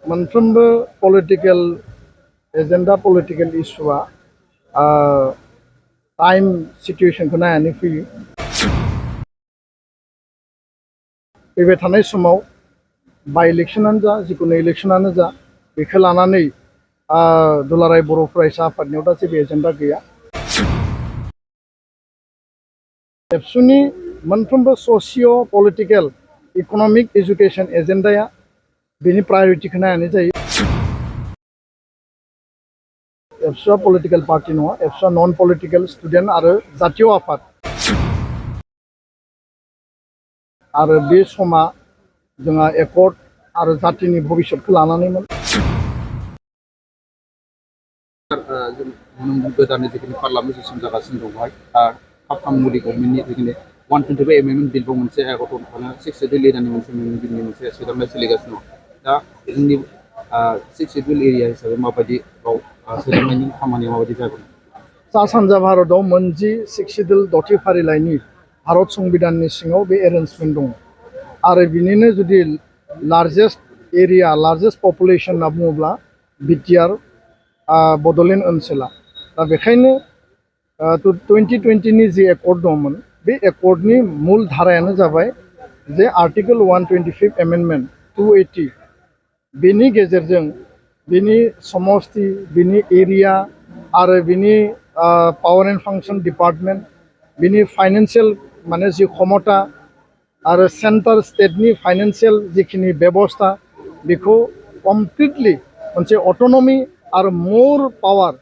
मोनफ्रोमबो political agenda political इशुआ time सिचुएशनखौ नायनानै फैयो। फैबाय थानाय समाव बाय इलेक्शनानो जा जिखुनु इलेक्शनानो जा बेखौ लानानै दुलाराय बर' फरायसा आफादनियाव दा जेबो एजेंडा गैया। एबसुनि मोनफ्रोमबो ससिय' पलिटिकल इक'नमिक एजुकेशन एजेंडाया बेनि प्रायरिटिखौ नायनानै जायो। एबसुआ पलिटिकल पार्टी नङा, एबसुआ नन पलिटिकल स्टुडेन्ट आरो जातीय आफाद। आरो बे समा जोंहा यख'थ आरो जातिनि भबिष्यतखौ लानानैमोन। गोदानै जिखिनि पार्लामेन्ट सेसन जागासिनो दं बेवहाय हाबखां मदि गभर्नमेन्टनि जिखिनि 125 एमेन्डमेन्ट बिलबो मोनसे गथ'फोरनो 6 शेड्युल एरियानि मोनसे एमेन्डमेन्ट बिलनि मोनसे सोदांनाय सोलिगासिनो दं। दा जोंनि 6 शेड्युल एरिया हिसाबै माबायदि सोदांनायनि खामानिया माबायदि जागोन? सा सानजा भारतआव मोनजि 6 शेड्युल दथि फारिलाइनि भारत संबिधाननि सिङाव बे एरेन्जमेन्ट दं। आरो बिनिनो जुदि लार्जेस्ट एरिया लार्जेस्ट पपुलेसन होनना बुङोब्ला बिटिआर बड'लेण्ड ओनसोला। दा बेखायनो 2020नि जि एकर्ड दंमोन बे एकर्डनि मुल धारायानो जाबाय जे आर्टिकल 125 एमेन्डमेन्ट 280 बेनि गेजेरजों बिनि समस्ति बिनि एरिया आरो बिनि पावर एन्ड फांसन डिपार्टमेन्ट बिनि फाइनेन्सियेल माने जि क्षमता आरो सेन्ट्रेल स्टेटनि फाइनेन्सियेल जिखिनि बेबस्था बेखौ कमप्लिटलि मोनसे अट'नमि आरो मोर पावार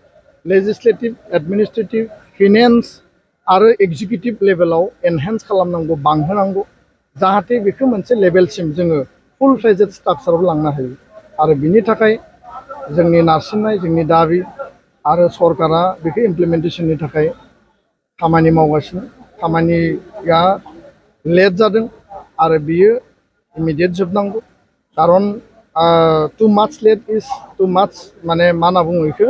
लेजिस्लेटिभ एडमिनिस्ट्रेटिभ फिनेन्स आरो एक्जिकिउटिभ लेभेलाव एनहेन्स खालामनांगौ बांहोनांगौ जाहाथे बेखौ मोनसे लेभेलसिम जोङो फुल फ्लेजेड स्ट्राक्चाराव लांनो हायो। आरो बिनि थाखाय जोंनि नारसिननाय जोंनि दाबि आरो सरकारा बेखौ इमप्लिमेन्टेसननि थाखाय खामानि मावगासिनो। खामानिया लेट जादों आरो बियो इमिडियेट जोबनांगौ। खारन टु माच लेट इज टु माच माने मा होनना बुङो बेखौ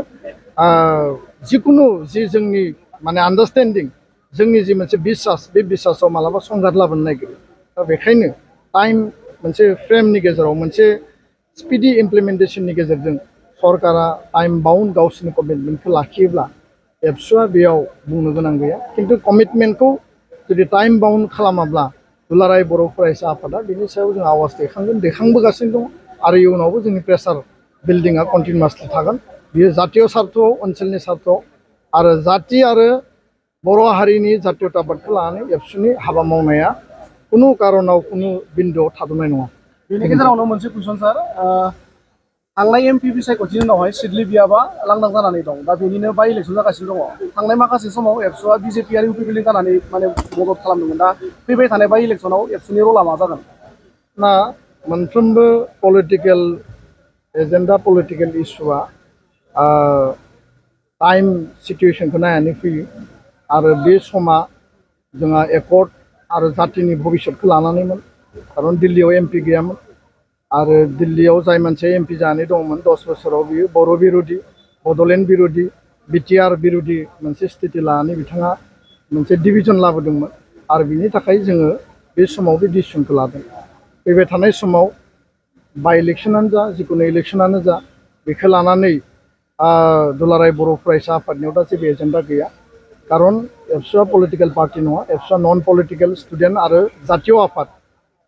जिखुनु जि जोंनि माने आन्डारस्टेन्डिं जोंनि जि मोनसे बिसास बे बिसासाव मालाबा संघात लाबोनो नागिरो। दा बेखायनो टाइम मोनसे फ्रेमनि गेजेराव मोनसे स्पिडि इमप्लिमेन्टेसननि गेजेरजों सरकारा टाइम बाउन्ड गावसोरनि कमिटमेन्टखौ लाखियोब्ला एबसुआ बेयाव बुंनो गोनां गैया। खिन्थु कमिटमेन्टखौ जुदि टाइम बाउन्ड खालामाब्ला दुलाराय बर' फरायसा आफादा बिनि सायाव जों आवाज दैखांगोन दैखांबोगासिनो दं आरो इयुनावबो जोंनि प्रेसार बिल्डिंआ कन्टिनिउवासलि थागोन। बियो जातीय सार्थआव ओनसोलनि सार्थआव आरो जाति आरो बर' हारिनि जातीयताबादखौ लानानै एबसुनि हाबा मावनाया कुनु कारनाव कुनु बिन्दुआव थाद'नाय नङा। बेनि गेजेरावनो मोनसे कुइसन सार, थांनाय एमपि बिसायख'थिनि उनावहाय सिडली बियाबा लांदां जानानै दं। दा बेनिनो बाय इलेक्सन जागासिनो दङ। थांनाय माखासे समाव एबसुआ बिजेपि आरो इउपि बिलिं जानानै माने मदद खालामदोंमोन। दा फैबाय थानाय बाय इलेक्सनाव एबसुनि रला मा जागोन? ना मोनफ्रोमबो पलिटिकल एजेंडा पलिटिकल इशुआ टाइम सिचुएशनखौ नायनानै फैयो। आरो बे समा जोंहा यख'थ आरो जातिनि भबिष्यतखौ लानानैमोन। खारन दिल्लीयाव एमपि गैयामोन आरो दिल्लीयाव जाय मानसिया एमपि जानानै दंमोन 10 बोसोराव बियो बर' बिर'धि बड'लेण्ड बिर'धि बिटिआर बिर'धि मोनसे स्थिति लानानै बिथाङा मोनसे डिभिजन लाबोदोंमोन। आरो बिनि थाखाय जोङो बे समाव बे डिसिसनखौ लादों। फैबाय थानाय समाव बाय इलेक्शनानो जा जिखुनु इलेक्शनानो जा बेखौ लानानै दुलाराय बर' फरायसा आफादनियाव दा जेबो एजेंडा गैया। खारन एबसुआ पलिटिकल पार्टी नङा, एबसुआ नन पलिटिकल स्टुडेन्ट आरो जातीय आफाद।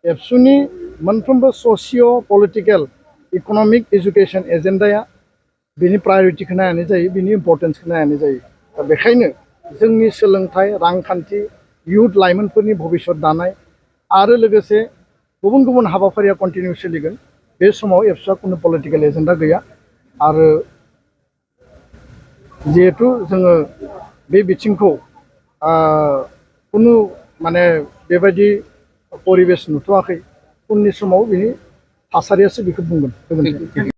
एबसुनि मोनफ्रोमबो ससिय' पलिटिकल इक'नमिक एजुकेशन एजेंडाया बेनि प्रायरिटिखौ नायनानै जायो, बिनि इम्पर्टेन्सखौ नायनानै जायो। दा बेखायनो जोंनि सोलोंथाइ रांखान्थि इयुथ लाइमोनफोरनि भबिष्यत दानाय आरो लोगोसे गुबुन गुबुन हाबाफारिया कन्टिनिउ सोलिगोन। बे समाव एबसुआ कुनु पलिटिकल एजेंडा गैया। आरो जिहेतु जोङो बे बिथिंखौ कुनु माने बेबायदि परिबेस नुथ'वाखै। उननि समाव बिनि थासारियासो बेखौ बुंगोन।